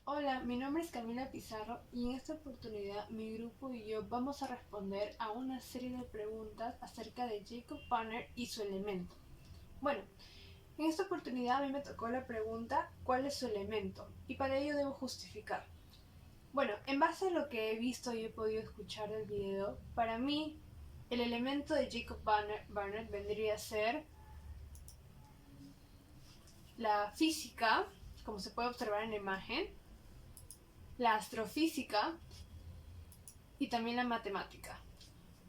Hola, mi nombre es Camila Pizarro y en esta oportunidad mi grupo y yo vamos a responder a una serie de preguntas acerca de Jacob Banner y su elemento. Bueno, en esta oportunidad a mí me tocó la pregunta ¿cuál es su elemento? Y para ello debo justificar. Bueno, en base a lo que he visto y he podido escuchar del video, para mí el elemento de Jacob Banner vendría a ser la física, como se puede observar en la imagen, la astrofísica y también la matemática.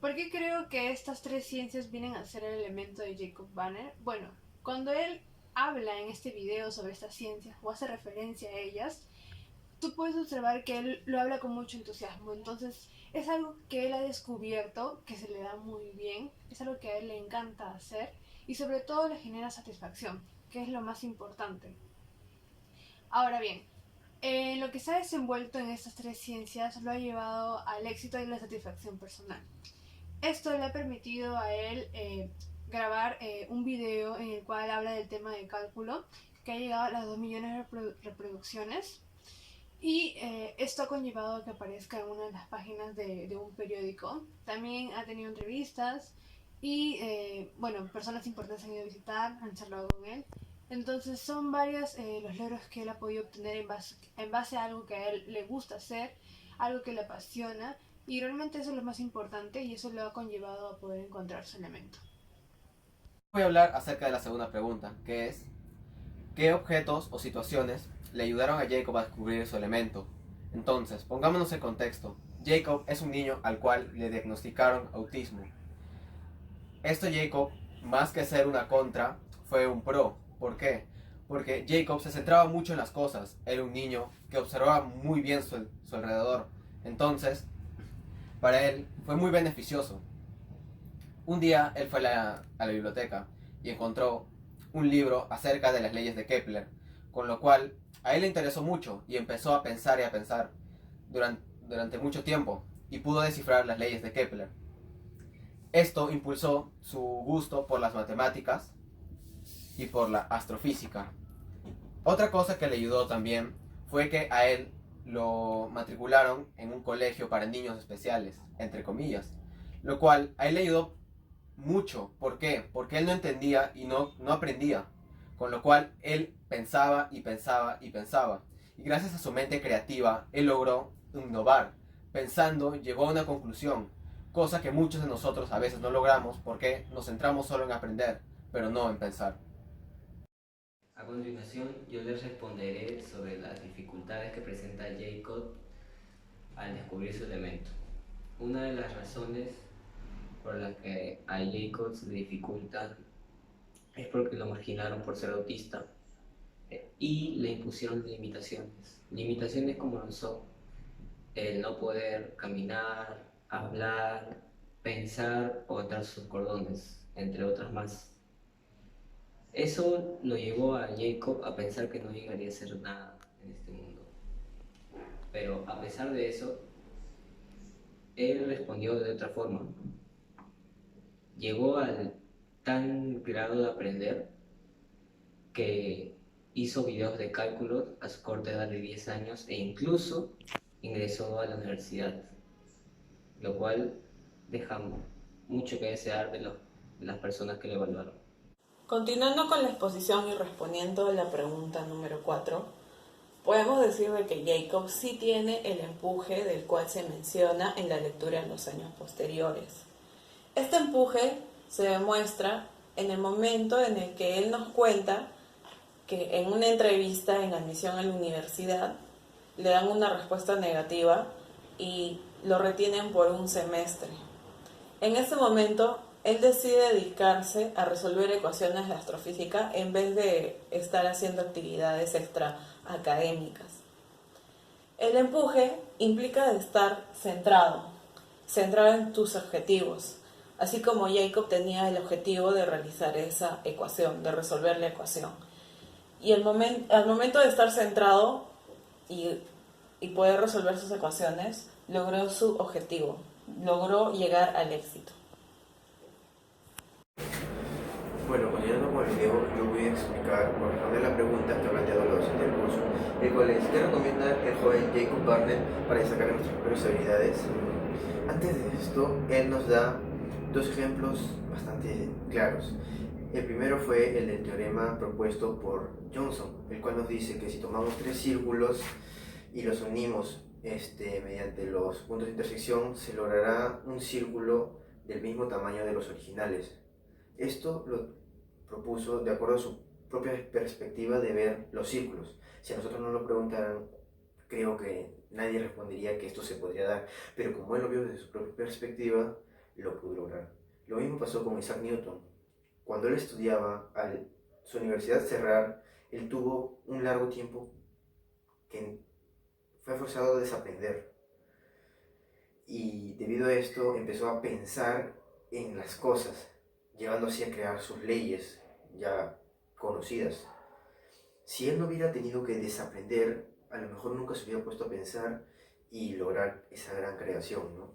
¿Por qué creo que estas tres ciencias vienen a ser el elemento de Jacob Banner? Bueno, cuando él habla en este video sobre estas ciencias o hace referencia a ellas, tú puedes observar que él lo habla con mucho entusiasmo. Entonces es algo que él ha descubierto, que se le da muy bien, es algo que a él le encanta hacer y sobre todo le genera satisfacción, que es lo más importante. Ahora bien, lo que se ha desenvuelto en estas tres ciencias lo ha llevado al éxito y la satisfacción personal. Esto le ha permitido a él grabar un video en el cual habla del tema de cálculo, que ha llegado a las 2 millones de reproducciones. Y esto ha conllevado a que aparezca en una de las páginas de un periódico. También ha tenido entrevistas y, bueno, personas importantes han ido a visitar, han charlado con él. Entonces son varios los logros que él ha podido obtener en base a algo que a él le gusta hacer, algo que le apasiona, y realmente eso es lo más importante y eso lo ha conllevado a poder encontrar su elemento. Voy a hablar acerca de la segunda pregunta, que es ¿qué objetos o situaciones le ayudaron a Jacob a descubrir su elemento? Entonces, pongámonos en contexto. Jacob es un niño al cual le diagnosticaron autismo. Esto Jacob, más que ser una contra, fue un pro. ¿Por qué? Porque Jacob se centraba mucho en las cosas. Era un niño que observaba muy bien su alrededor. Entonces, para él fue muy beneficioso. Un día él fue a la biblioteca y encontró un libro acerca de las leyes de Kepler, con lo cual a él le interesó mucho y empezó a pensar y a pensar durante mucho tiempo y pudo descifrar las leyes de Kepler. Esto impulsó su gusto por las matemáticas y por la astrofísica. Otra cosa que le ayudó también fue que a él lo matricularon en un colegio para niños especiales, entre comillas, lo cual a él le ayudó mucho. ¿Por qué? Porque él no entendía y no aprendía. Con lo cual él pensaba y pensaba y pensaba. Y gracias a su mente creativa, él logró innovar. Pensando, llegó a una conclusión. Cosa que muchos de nosotros a veces no logramos porque nos centramos solo en aprender, pero no en pensar. A continuación, yo les responderé sobre las dificultades que presenta Jacob al descubrir su elemento. Una de las razones por las que a Jacob se le dificulta es porque lo marginaron por ser autista y le impusieron limitaciones. Limitaciones como lo son el no poder caminar, hablar, pensar o atar sus cordones, entre otras más. Eso lo llevó a Jacob a pensar que no llegaría a ser nada en este mundo. Pero a pesar de eso, él respondió de otra forma. Llegó al tan grado de aprender que hizo videos de cálculos a su corta edad de 10 años e incluso ingresó a la universidad, lo cual deja mucho que desear de las personas que lo evaluaron. Continuando con la exposición y respondiendo a la pregunta número 4, podemos decir de que Jacob sí tiene el empuje del cual se menciona en la lectura en los años posteriores. Este empuje se demuestra en el momento en el que él nos cuenta que en una entrevista en admisión a la universidad le dan una respuesta negativa y lo retienen por un semestre. En ese momento, él decide dedicarse a resolver ecuaciones de astrofísica en vez de estar haciendo actividades extra académicas. El empuje implica estar centrado en tus objetivos, así como Jacob tenía el objetivo de realizar esa ecuación, de resolver la ecuación. Y al momento de estar centrado y poder resolver sus ecuaciones, logró su objetivo, logró llegar al éxito. Bueno, continuando con el video, yo voy a explicar o responder la pregunta que ha planteado la docente del curso, el cual es ¿qué recomienda el joven Jacob Barnett para destacar nuestras propias habilidades? Antes de esto, él nos da dos ejemplos bastante claros. El primero fue el del teorema propuesto por Johnson, el cual nos dice que si tomamos tres círculos y los unimos mediante los puntos de intersección, se logrará un círculo del mismo tamaño de los originales. Esto lo propuso de acuerdo a su propia perspectiva de ver los círculos. Si a nosotros nos lo preguntaran, creo que nadie respondería que esto se podría dar, pero como él lo vio desde su propia perspectiva, lo pudo lograr. Lo mismo pasó con Isaac Newton. Cuando él estudiaba al su universidad cerrar, él tuvo un largo tiempo que fue forzado a desaprender. Y debido a esto empezó a pensar en las cosas, llevando así a crear sus leyes ya conocidas. Si él no hubiera tenido que desaprender, a lo mejor nunca se hubiera puesto a pensar y lograr esa gran creación, ¿no?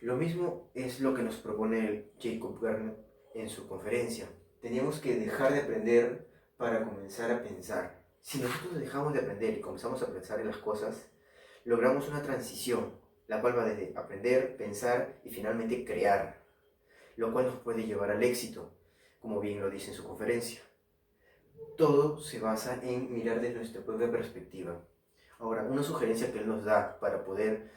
Lo mismo es lo que nos propone Jacob Garnett en su conferencia. Teníamos que dejar de aprender para comenzar a pensar. Si nosotros dejamos de aprender y comenzamos a pensar en las cosas, logramos una transición, la cual va desde aprender, pensar y finalmente crear, lo cual nos puede llevar al éxito, como bien lo dice en su conferencia. Todo se basa en mirar desde nuestra propia perspectiva. Ahora, una sugerencia que él nos da para poder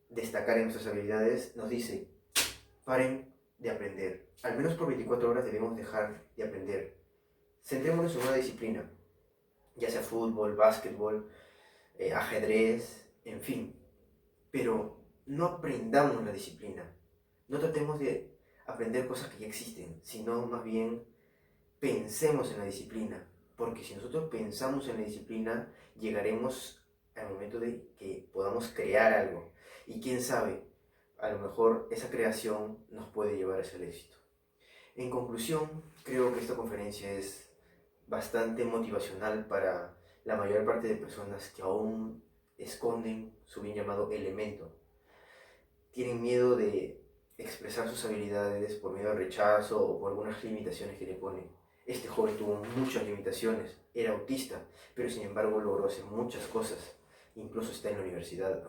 destacar en nuestras habilidades, nos dice: paren de aprender. Al menos por 24 horas debemos dejar de aprender. Centrémonos en una disciplina, ya sea fútbol, básquetbol, ajedrez, en fin. Pero no aprendamos la disciplina. No tratemos de aprender cosas que ya existen, sino más bien pensemos en la disciplina. Porque si nosotros pensamos en la disciplina, llegaremos al momento de que podamos crear algo. Y quién sabe, a lo mejor esa creación nos puede llevar hacia el éxito. En conclusión, creo que esta conferencia es bastante motivacional para la mayor parte de personas que aún esconden su bien llamado elemento. Tienen miedo de expresar sus habilidades por miedo al rechazo o por algunas limitaciones que le ponen. Este joven tuvo muchas limitaciones, era autista, pero sin embargo logró hacer muchas cosas, incluso está en la universidad.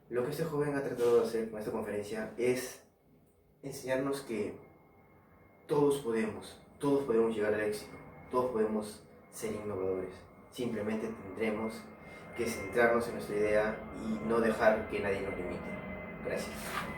Lo que este joven ha tratado de hacer con esta conferencia es enseñarnos que todos podemos llegar al éxito, todos podemos ser innovadores. Simplemente tendremos que centrarnos en nuestra idea y no dejar que nadie nos limite. Gracias.